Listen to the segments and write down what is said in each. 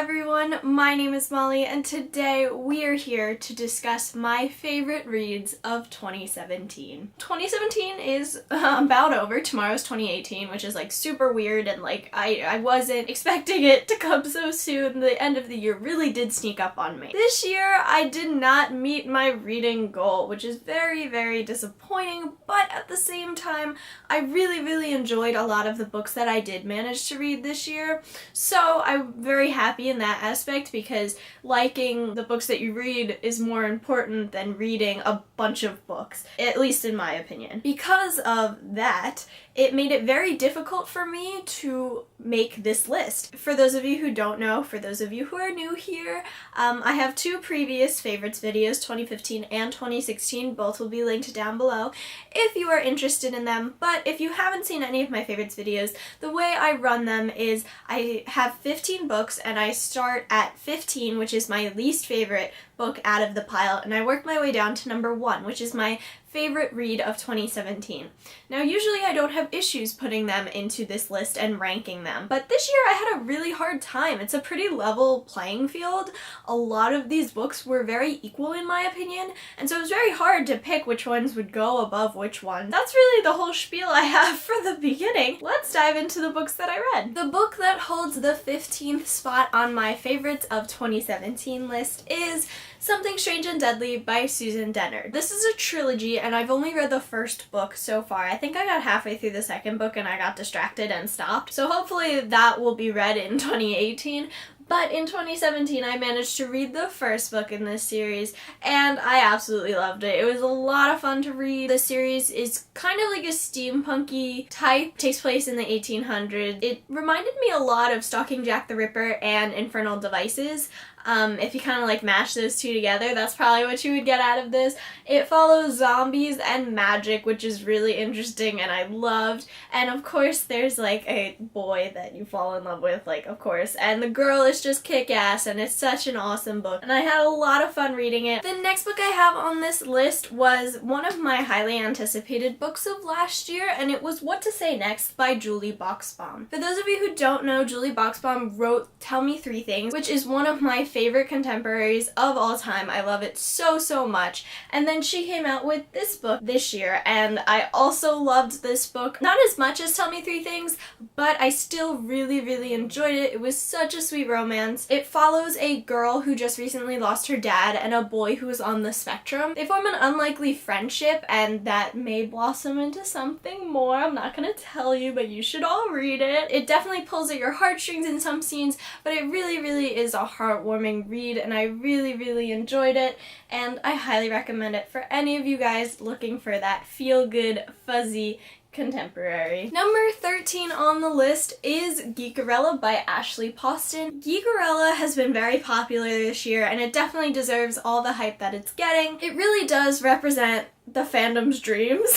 everyone, my name is Molly and today we are here to discuss my favorite reads of 2017. 2017 is about over. Tomorrow's 2018, which is like super weird and like I wasn't expecting it to come so soon. The end of the year really did sneak up on me. This year I did not meet my reading goal, which is very, very disappointing, but at the same time I really enjoyed a lot of the books that I did manage to read this year. So I'm very happy in that aspect because liking the books that you read is more important than reading a bunch of books, at least in my opinion. Because of that, it made it very difficult for me to make this list. For those of you who don't know, for those of you who are new here, I have two previous favorites videos, 2015 and 2016. Both will be linked down below if you are interested in them. But if you haven't seen any of my favorites videos, the way I run them is I have 15 books and I start at 15, which is my least favorite book out of the pile, and I work my way down to number 1, which is my favorite read of 2017. Now usually I don't have issues putting them into this list and ranking them, but this year I had a really hard time. It's a pretty level playing field. A lot of these books were very equal in my opinion, and so it was very hard to pick which ones would go above which one. That's really the whole spiel I have for the beginning. Let's dive into the books that I read. The book that holds the 15th spot on my favorites of 2017 list is Something Strange and Deadly by Susan Dennard. This is a trilogy and I've only read the first book so far. I think I got halfway through the second book and I got distracted and stopped. So hopefully that will be read in 2018. But in 2017, I managed to read the first book in this series, and I absolutely loved it. It was a lot of fun to read. The series is kind of like a steampunky type. It takes place in the 1800s. It reminded me a lot of Stalking Jack the Ripper and Infernal Devices. If you kind of like mash those two together, that's probably what you would get out of this. It follows zombies and magic, which is really interesting and I loved. And of course there's like a boy that you fall in love with, like of course. And the girl is just kick-ass and it's such an awesome book. And I had a lot of fun reading it. The next book I have on this list was one of my highly anticipated books of last year, and it was What to Say Next by Julie Boxbaum. For those of you who don't know, Julie Boxbaum wrote Tell Me Three Things, which is one of my favorite contemporaries of all time. I love it so much. And then she came out with this book this year, and I also loved this book. Not as much as Tell Me Three Things, but I still really enjoyed it. It was such a sweet romance. It follows a girl who just recently lost her dad and a boy who is on the spectrum. They form an unlikely friendship, and that may blossom into something more. I'm not gonna tell you, but you should all read it. It definitely pulls at your heartstrings in some scenes, but it really is a heartwarming read, and I really enjoyed it, and I highly recommend it for any of you guys looking for that feel-good, fuzzy contemporary. Number 13 on the list is Geekerella by Ashley Poston. Geekerella has been very popular this year, and it definitely deserves all the hype that it's getting. It really does represent the fandom's dreams.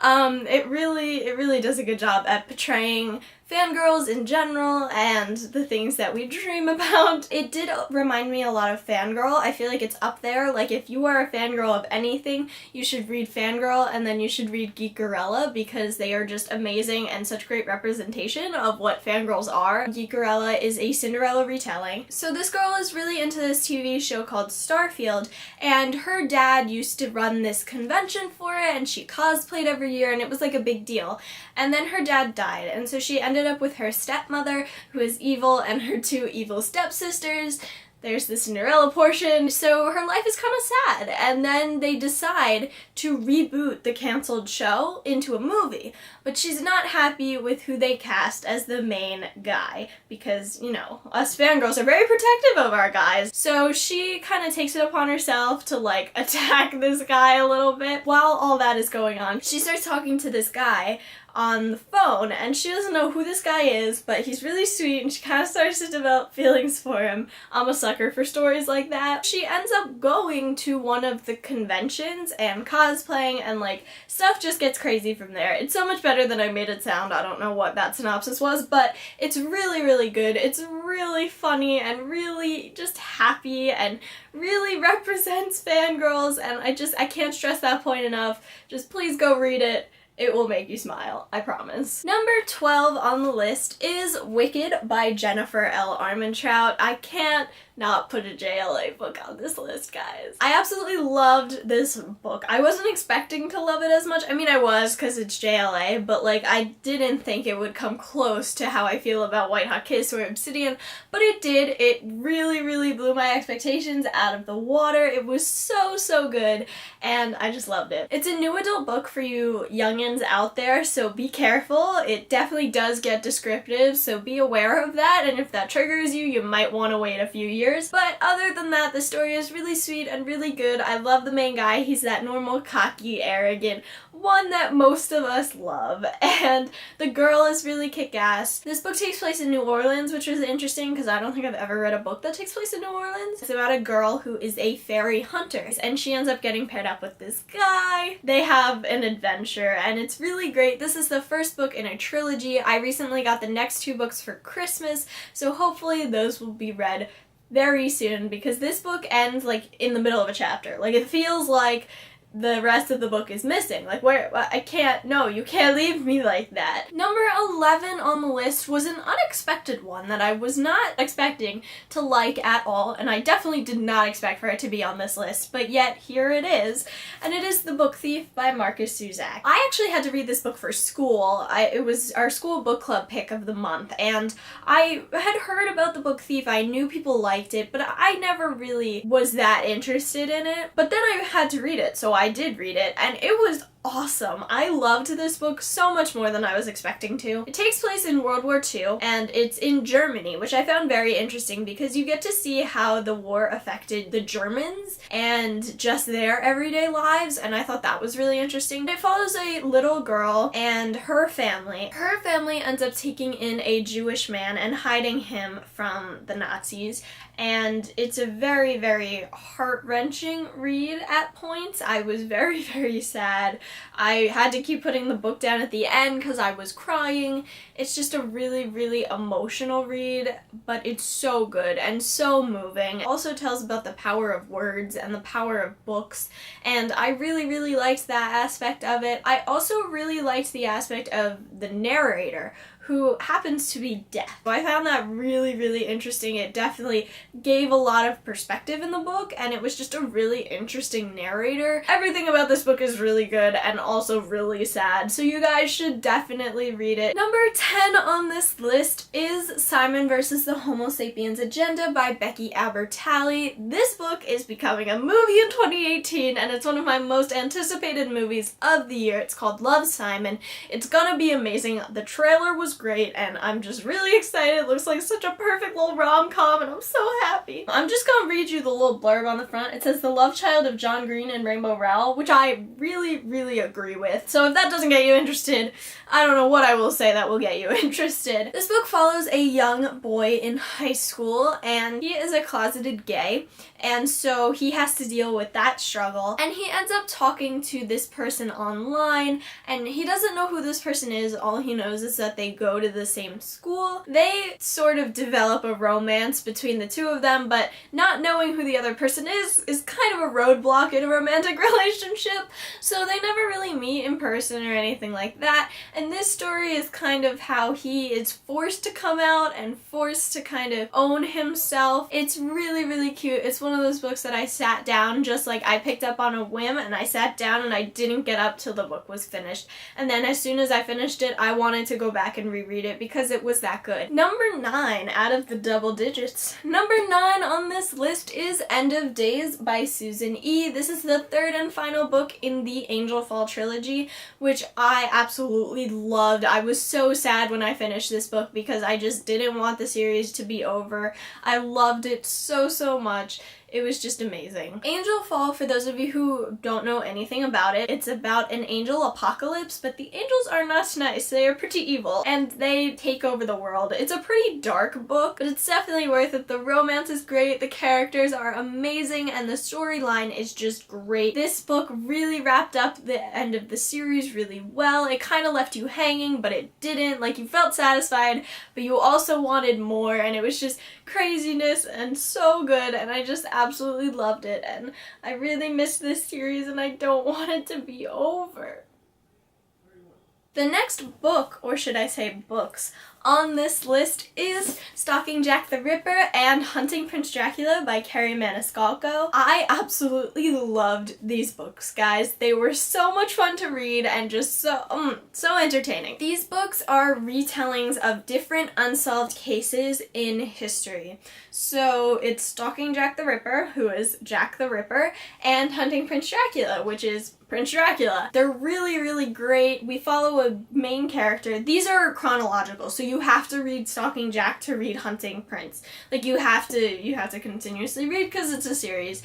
It really does a good job at portraying fangirls in general and the things that we dream about. It did remind me a lot of Fangirl. I feel like it's up there. Like if you are a fangirl of anything, you should read Fangirl and then you should read Geekerella because they are just amazing and such great representation of what fangirls are. Geekerella is a Cinderella retelling. So this girl is really into this TV show called Starfield, and her dad used to run this convention for it and she cosplayed every year and it was like a big deal. And then her dad died, and so she ended up with her stepmother, who is evil, and her two evil stepsisters. There's the Cinderella portion, so her life is kind of sad, and then they decide to reboot the canceled show into a movie, but she's not happy with who they cast as the main guy, because, you know, us fangirls are very protective of our guys, so she kind of takes it upon herself to, like, attack this guy a little bit. While all that is going on, she starts talking to this guy on the phone, and she doesn't know who this guy is, but he's really sweet, and she kind of starts to develop feelings for him. I'm a sucker for stories like that. She ends up going to one of the conventions and cosplaying, and like, stuff just gets crazy from there. It's so much better than I made it sound. I don't know what that synopsis was, but it's really good. It's really funny and really just happy and really represents fangirls, and I can't stress that point enough. Just please go read it. It will make you smile, I promise. Number 12 on the list is Wicked by Jennifer L. Armentrout. I can't not put a JLA book on this list, guys. I absolutely loved this book. I wasn't expecting to love it as much. I mean, I was because it's JLA, but like I didn't think it would come close to how I feel about White Hot Kiss or Obsidian, but it did. It really, really blew my expectations out of the water. It was so, so good, and I just loved it. It's a new adult book for you youngins out there, so be careful. It definitely does get descriptive, so be aware of that, and if that triggers you, you might want to wait a few years. But other than that, the story is really sweet and really good. I love the main guy. He's that normal, cocky, arrogant one that most of us love, and the girl is really kick-ass. This book takes place in New Orleans, which is interesting because I don't think I've ever read a book that takes place in New Orleans. It's about a girl who is a fairy hunter, and she ends up getting paired up with this guy. They have an adventure, and it's really great. This is the first book in a trilogy. I recently got the next 2 books for Christmas, so hopefully those will be read very soon, because this book ends like in the middle of a chapter. Like it feels like the rest of the book is missing. Like, where, I can't, no, you can't leave me like that. Number 11 on the list was an unexpected one that I was not expecting to like at all, and I definitely did not expect for it to be on this list, but yet here it is, and it is The Book Thief by Marcus Zusak. I actually had to read this book for school. It was our school book club pick of the month, and I had heard about The Book Thief. I knew people liked it, but I never really was that interested in it. But then I had to read it, so I did read it, and it was awesome. I loved this book so much more than I was expecting to. It takes place in World War II, and it's in Germany, which I found very interesting because you get to see how the war affected the Germans and just their everyday lives, and I thought that was really interesting. It follows a little girl and her family. Her family ends up taking in a Jewish man and hiding him from the Nazis, and it's a very, very heart-wrenching read at points. I was very, very sad. I had to keep putting the book down at the end because I was crying. It's just a really, really emotional read, but it's so good and so moving. It also tells about the power of words and the power of books, and I really, really liked that aspect of it. I also really liked the aspect of the narrator, who happens to be deaf. I found that really, really interesting. It definitely gave a lot of perspective in the book, and it was just a really interesting narrator. Everything about this book is really good and also really sad, so you guys should definitely read it. Number 10 on this list is Simon vs. the Homo Sapiens Agenda by Becky Albertalli. This book is becoming a movie in 2018, and it's one of my most anticipated movies of the year. It's called Love, Simon. It's gonna be amazing. The trailer was great, and I'm just really excited. It looks like such a perfect little rom-com, and I'm so happy. I'm just gonna read you the little blurb on the front. It says, "The love child of John Green and Rainbow Rowell," which I really, really agree with. So if that doesn't get you interested, I don't know what I will say that will get you interested. This book follows a young boy in high school, and he is a closeted gay, and so he has to deal with that struggle, and he ends up talking to this person online, and he doesn't know who this person is. All he knows is that they go to the same school. They sort of develop a romance between the two of them, but not knowing who the other person is kind of a roadblock in a romantic relationship, so they never really meet in person or anything like that. And this story is kind of how he is forced to come out and forced to kind of own himself. It's really, really cute. It's one of those books that I sat down, just like I picked up on a whim, and I sat down and I didn't get up till the book was finished. And then as soon as I finished it, I wanted to go back and reread it because it was that good. Number 9 out of the double digits. Number 9 on this list is End of Days by Susan E. This is the third and final book in the Angel Fall trilogy, which I absolutely loved. I was so sad when I finished this book because I just didn't want the series to be over. I loved it so, so much. It was just amazing. Angel Fall, for those of you who don't know anything about it, it's about an angel apocalypse, but the angels are not nice. They are pretty evil, and they take over the world. It's a pretty dark book, but it's definitely worth it. The romance is great, the characters are amazing, and the storyline is just great. This book really wrapped up the end of the series really well. It kind of left you hanging, but it didn't. Like, you felt satisfied, but you also wanted more, and it was just craziness and so good, and I just absolutely loved it, and I really missed this series, and I don't want it to be over. The next book, or should I say books, on this list is Stalking Jack the Ripper and Hunting Prince Dracula by Kerri Maniscalco. I absolutely loved these books, guys. They were so much fun to read and just so entertaining. These books are retellings of different unsolved cases in history. So it's Stalking Jack the Ripper, who is Jack the Ripper, and Hunting Prince Dracula, which is Prince Dracula. They're really, really great. We follow a main character. These are chronological, so you have to read Stalking Jack to read Hunting Prince. Like, you have to continuously read because it's a series.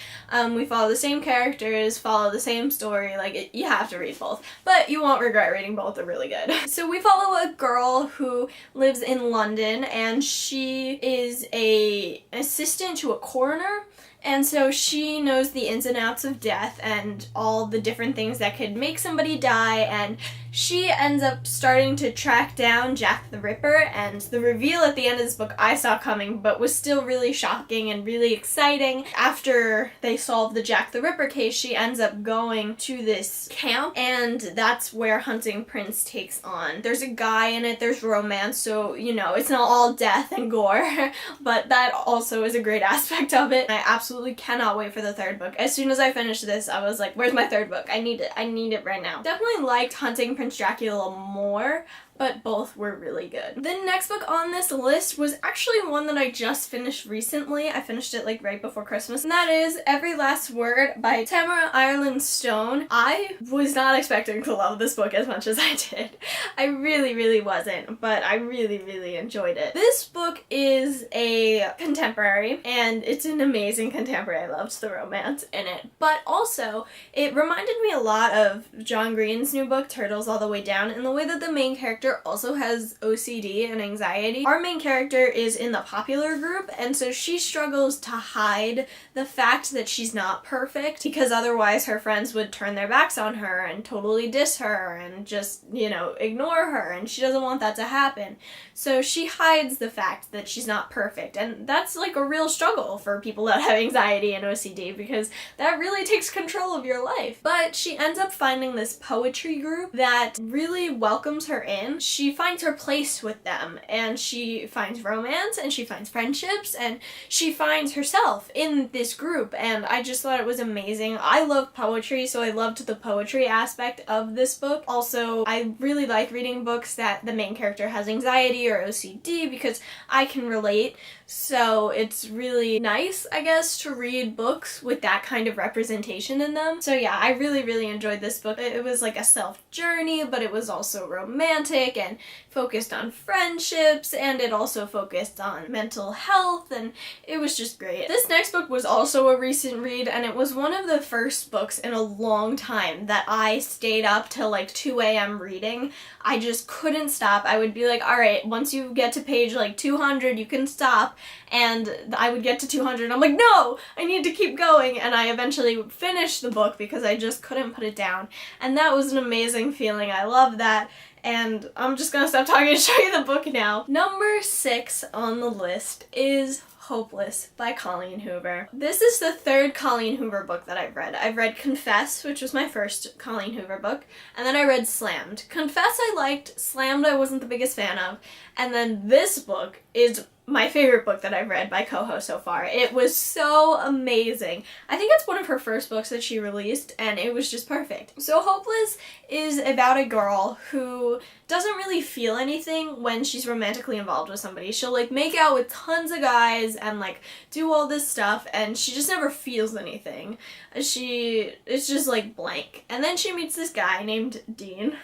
We follow the same characters, follow the same story. Like, you have to read both. But you won't regret reading both. They're really good. So we follow a girl who lives in London, and she is an assistant to a coroner. And so she knows the ins and outs of death and all the different things that could make somebody die, and she ends up starting to track down Jack the Ripper, and the reveal at the end of this book I saw coming, but was still really shocking and really exciting. After they solve the Jack the Ripper case, she ends up going to this camp, and that's where Hunting Prince takes on. There's a guy in it, there's romance, so, you know, it's not all death and gore, but that also is a great aspect of it. I absolutely cannot wait for the third book. As soon as I finished this, I was like, where's my third book? I need it right now. Definitely liked Hunting Prince Dracula more, but both were really good. The next book on this list was actually one that I just finished recently. I finished it like right before Christmas, and that is Every Last Word by Tamara Ireland Stone. I was not expecting to love this book as much as I did. I really, really wasn't, but I really, really enjoyed it. This book is a contemporary, and it's an amazing contemporary. I loved the romance in it, but also it reminded me a lot of John Green's new book, Turtles All the Way Down, in the way that the main character also has OCD and anxiety. Our main character is in the popular group, and so she struggles to hide the fact that she's not perfect, because otherwise her friends would turn their backs on her and totally diss her and just, you know, ignore her, and she doesn't want that to happen. So she hides the fact that she's not perfect, and that's like a real struggle for people that have anxiety and OCD, because that really takes control of your life. But she ends up finding this poetry group that really welcomes her in. She finds her place with them, and she finds romance, and she finds friendships, and she finds herself in this group, and I just thought it was amazing. I love poetry, so I loved the poetry aspect of this book. Also, I really like reading books that the main character has anxiety or OCD, because I can relate. So it's really nice, I guess, to read books with that kind of representation in them. So yeah, I really, really enjoyed this book. It was like a self-journey, but it was also romantic and focused on friendships, and it also focused on mental health, and it was just great. This next book was also a recent read, and it was one of the first books in a long time that I stayed up till like 2 a.m. reading. I just couldn't stop. I would be like, all right, once you get to page like 200, you can stop. And I would get to 200 and I'm like, no, I need to keep going. And I eventually finished the book because I just couldn't put it down. And that was an amazing feeling. I love that. And I'm just gonna stop talking and show you the book now. Number 6 on the list is Hopeless by Colleen Hoover. This is the third Colleen Hoover book that I've read. I've read Confess, which was my first Colleen Hoover book, and then I read Slammed. Confess I liked, Slammed I wasn't the biggest fan of, and then this book is my favorite book that I've read by Coho so far. It was so amazing. I think it's one of her first books that she released, and it was just perfect. So Hopeless is about a girl who doesn't really feel anything when she's romantically involved with somebody. She'll like make out with tons of guys and like do all this stuff, and she just never feels anything. It's just like blank. And then she meets this guy named Dean.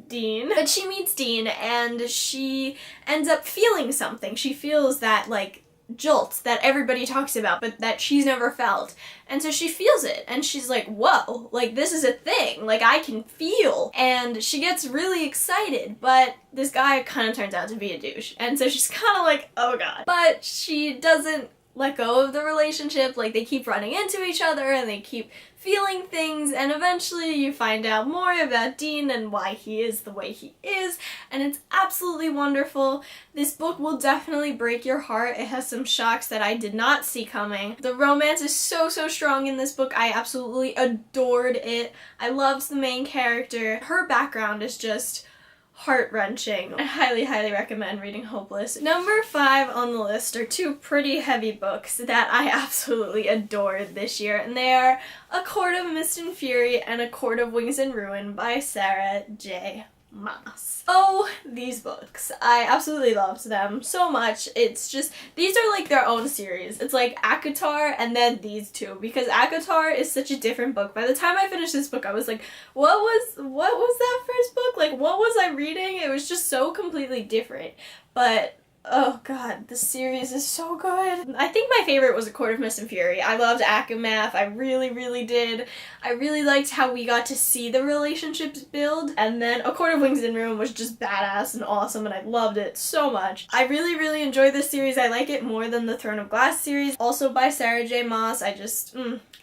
But she meets Dean, and she ends up feeling something. She feels that like jolt that everybody talks about, but that she's never felt. And so she feels it, and she's like, whoa, like this is a thing, like I can feel. And she gets really excited, but this guy kind of turns out to be a douche. And so she's kind of like, oh god. But she doesn't let go of the relationship. Like they keep running into each other, and they keep feeling things, and eventually you find out more about Dean and why he is the way he is, and it's absolutely wonderful. This book will definitely break your heart. It has some shocks that I did not see coming. The romance is so strong in this book. I absolutely adored it. I loved the main character. Her background is just heart-wrenching. I highly, highly recommend reading Hopeless. Number 5 on the list are two pretty heavy books that I absolutely adored this year, and they are A Court of Mist and Fury and A Court of Wings and Ruin by Sarah J. Maas. Oh, these books. I absolutely loved them so much. It's just, these are like their own series. It's like ACOTAR and then these two, because ACOTAR is such a different book. By the time I finished this book, I was like, what was that first book? Like, what was I reading? It was just so completely different. But oh god, this series is so good. I think my favorite was A Court of Mist and Fury. I loved ACOMAF. I really, really did. I really liked how we got to see the relationships build. And then A Court of Wings and Ruin was just badass and awesome, and I loved it so much. I really, really enjoyed this series. I like it more than the Throne of Glass series, also by Sarah J. Maas. I just,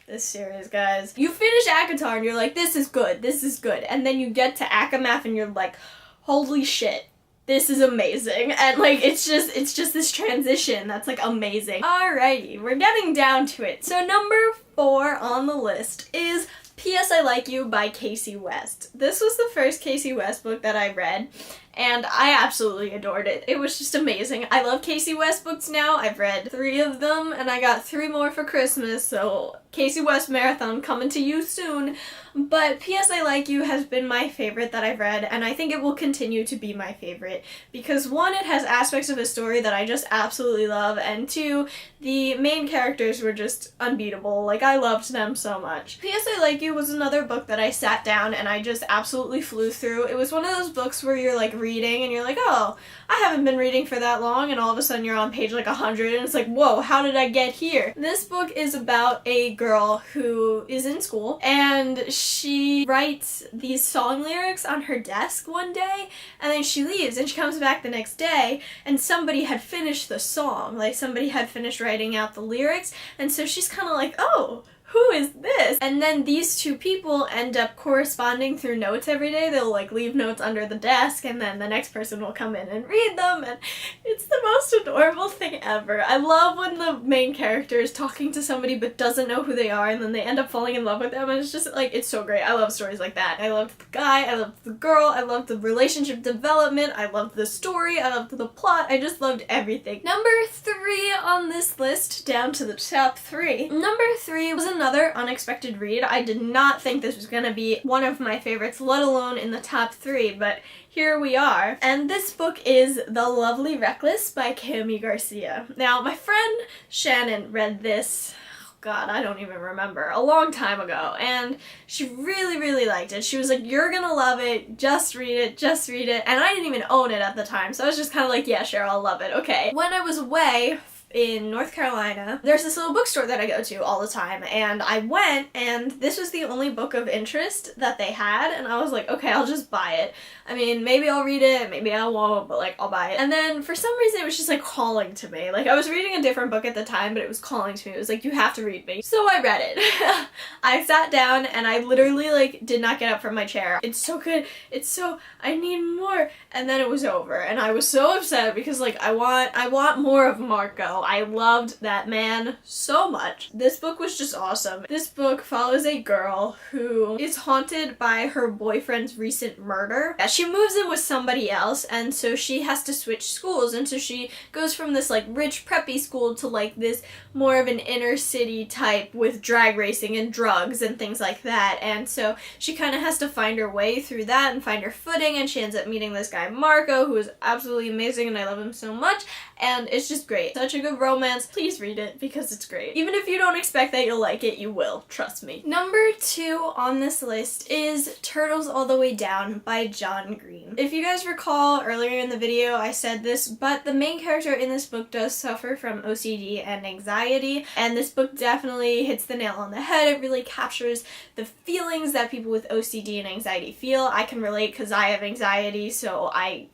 this series, guys. You finish ACOTAR and you're like, this is good, this is good. And then you get to ACOMAF and you're like, holy shit. This is amazing. And like, it's just this transition that's like amazing. Alrighty, we're getting down to it. So number 4 on the list is P.S. I Like You by Casey West. This was the first Casey West book that I read, and I absolutely adored it. It was just amazing. I love Casey West books now. I've read 3 of them, and I got 3 more for Christmas, so Casey West marathon coming to you soon. But P.S. I Like You has been my favorite that I've read, and I think it will continue to be my favorite because 1, it has aspects of a story that I just absolutely love, and 2, the main characters were just unbeatable. Like, I loved them so much. P.S. I Like You was another book that I sat down and I just absolutely flew through. It was one of those books where you're like reading and you're like, oh, I haven't been reading for that long, and all of a sudden you're on page like 100 and it's like, whoa, how did I get here? This book is about a girl who is in school and she writes these song lyrics on her desk one day, and then she leaves and she comes back the next day and somebody had finished the song, like somebody had finished writing out the lyrics, and so she's kind of like, oh, who is this? And then these two people end up corresponding through notes every day. They'll like leave notes under the desk and then the next person will come in and read them, and it's the most adorable thing ever. I love when the main character is talking to somebody but doesn't know who they are and then they end up falling in love with them, and it's just like, it's so great. I love stories like that. I loved the guy, I loved the girl, I loved the relationship development, I loved the story, I loved the plot, I just loved everything. Number 3 on this list, down to the top 3. Number 3 was another unexpected read. I did not think this was gonna be one of my favorites, let alone in the top 3, but here we are. And this book is The Lovely Reckless by Kami Garcia. Now, my friend Shannon read this, God, I don't even remember, a long time ago, and she really, really liked it. She was like, you're gonna love it, just read it, just read it, and I didn't even own it at the time, so I was just kind of like, yeah, sure, I'll love it, okay. When I was away in North Carolina, there's this little bookstore that I go to all the time, and I went, and this was the only book of interest that they had, and I was like, okay, I'll just buy it. I mean, maybe I'll read it, maybe I won't, but like, I'll buy it. And then for some reason it was just like calling to me. Like, I was reading a different book at the time, but it was calling to me. It was like, you have to read me. So I read it. I sat down and I literally like did not get up from my chair. It's so good. It's so, I need more. And then it was over, and I was so upset because like, I want more of Marco. I loved that man so much. This book was just awesome. This book follows a girl who is haunted by her boyfriend's recent murder. She moves in with somebody else, and so she has to switch schools, and so she goes from this like rich preppy school to like this more of an inner city type with drag racing and drugs and things like that, and so she kind of has to find her way through that and find her footing, and she ends up meeting this guy Marco, who is absolutely amazing and I love him so much, and it's just great. Such a good romance. Please read it because it's great. Even if you don't expect that you'll like it, you will. Trust me. Number 2 on this list is Turtles All the Way Down by John Green. If you guys recall earlier in the video, I said this, but the main character in this book does suffer from OCD and anxiety, and this book definitely hits the nail on the head. It really captures the feelings that people with OCD and anxiety feel. I can relate because I have anxiety, so I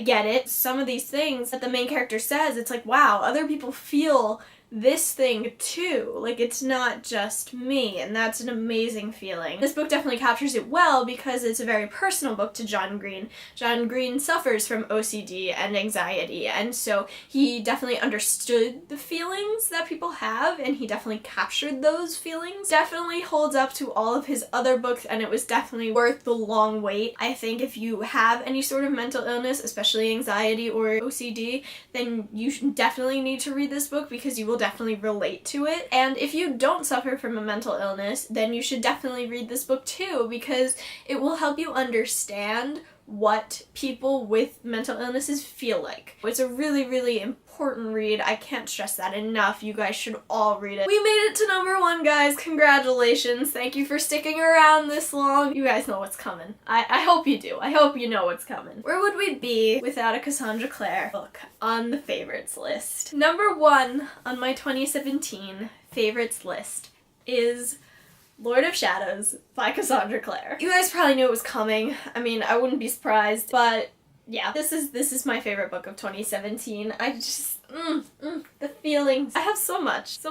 get it. Some of these things that the main character says, it's like, wow, other people people feel this thing too. Like, it's not just me, and that's an amazing feeling. This book definitely captures it well because it's a very personal book to John Green. John Green suffers from OCD and anxiety, and so he definitely understood the feelings that people have, and he definitely captured those feelings. Definitely holds up to all of his other books, and it was definitely worth the long wait. I think if you have any sort of mental illness, especially anxiety or OCD, then you definitely need to read this book because you will definitely relate to it. And if you don't suffer from a mental illness, then you should definitely read this book too, because it will help you understand what people with mental illnesses feel like. It's a really, really important read. I can't stress that enough. You guys should all read it. We made it to #1, guys. Congratulations. Thank you for sticking around this long. You guys know what's coming. I hope you do. I hope you know what's coming. Where would we be without a Cassandra Clare book on the favorites list? #1 on my 2017 favorites list is Lord of Shadows by Cassandra Clare. You guys probably knew it was coming. I mean, I wouldn't be surprised, but yeah, this is my favorite book of 2017. I just, the feelings. I have so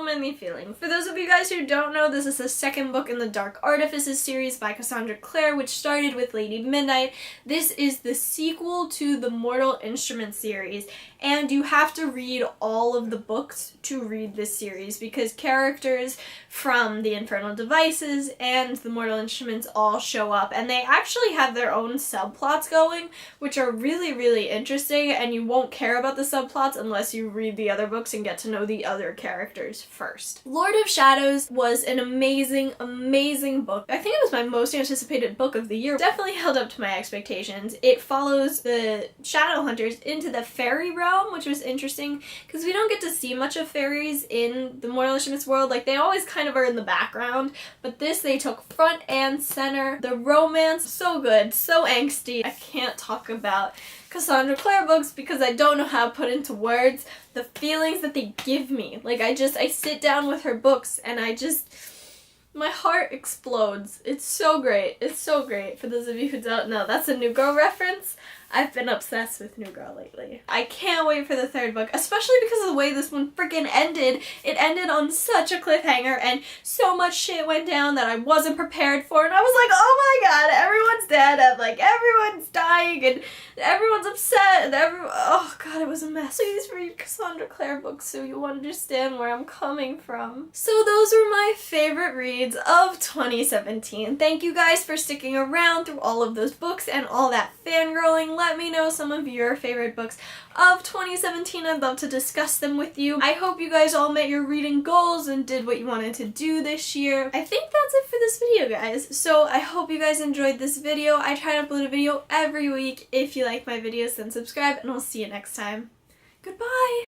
many feelings. For those of you guys who don't know, this is the second book in the Dark Artifices series by Cassandra Clare, which started with Lady Midnight. This is the sequel to the Mortal Instruments series, and you have to read all of the books to read this series because characters from the Infernal Devices and the Mortal Instruments all show up, and they actually have their own subplots going, which are really, really interesting, and you won't care about the subplots unless you read the other books and get to know the other characters first. Lord of Shadows was an amazing, amazing book. I think it was my most anticipated book of the year. Definitely held up to my expectations. It follows the Shadowhunters into the fairy realm, which was interesting because we don't get to see much of fairies in the Mortal Instruments world. Like, they always kind of are in the background, but this they took front and center. The romance, so good, so angsty. I can't talk about Cassandra Clare books because I don't know how to put into words the feelings that they give me. Like, I sit down with her books and my heart explodes. It's so great. It's so great. For those of you who don't know, that's a New Girl reference. I've been obsessed with New Girl lately. I can't wait for the third book, especially because of the way this one freaking ended. It ended on such a cliffhanger and so much shit went down that I wasn't prepared for, and I was like, oh my god, everyone's dead, and like everyone's dying and everyone's upset and oh god, it was a mess. Please read Cassandra Clare books so you understand where I'm coming from. So those were my favorite reads of 2017. Thank you guys for sticking around through all of those books and all that fangirling. Let me know some of your favorite books of 2017. I'd love to discuss them with you. I hope you guys all met your reading goals and did what you wanted to do this year. I think that's it for this video, guys. So I hope you guys enjoyed this video. I try to upload a video every week. If you like my videos, then subscribe, and I'll see you next time. Goodbye!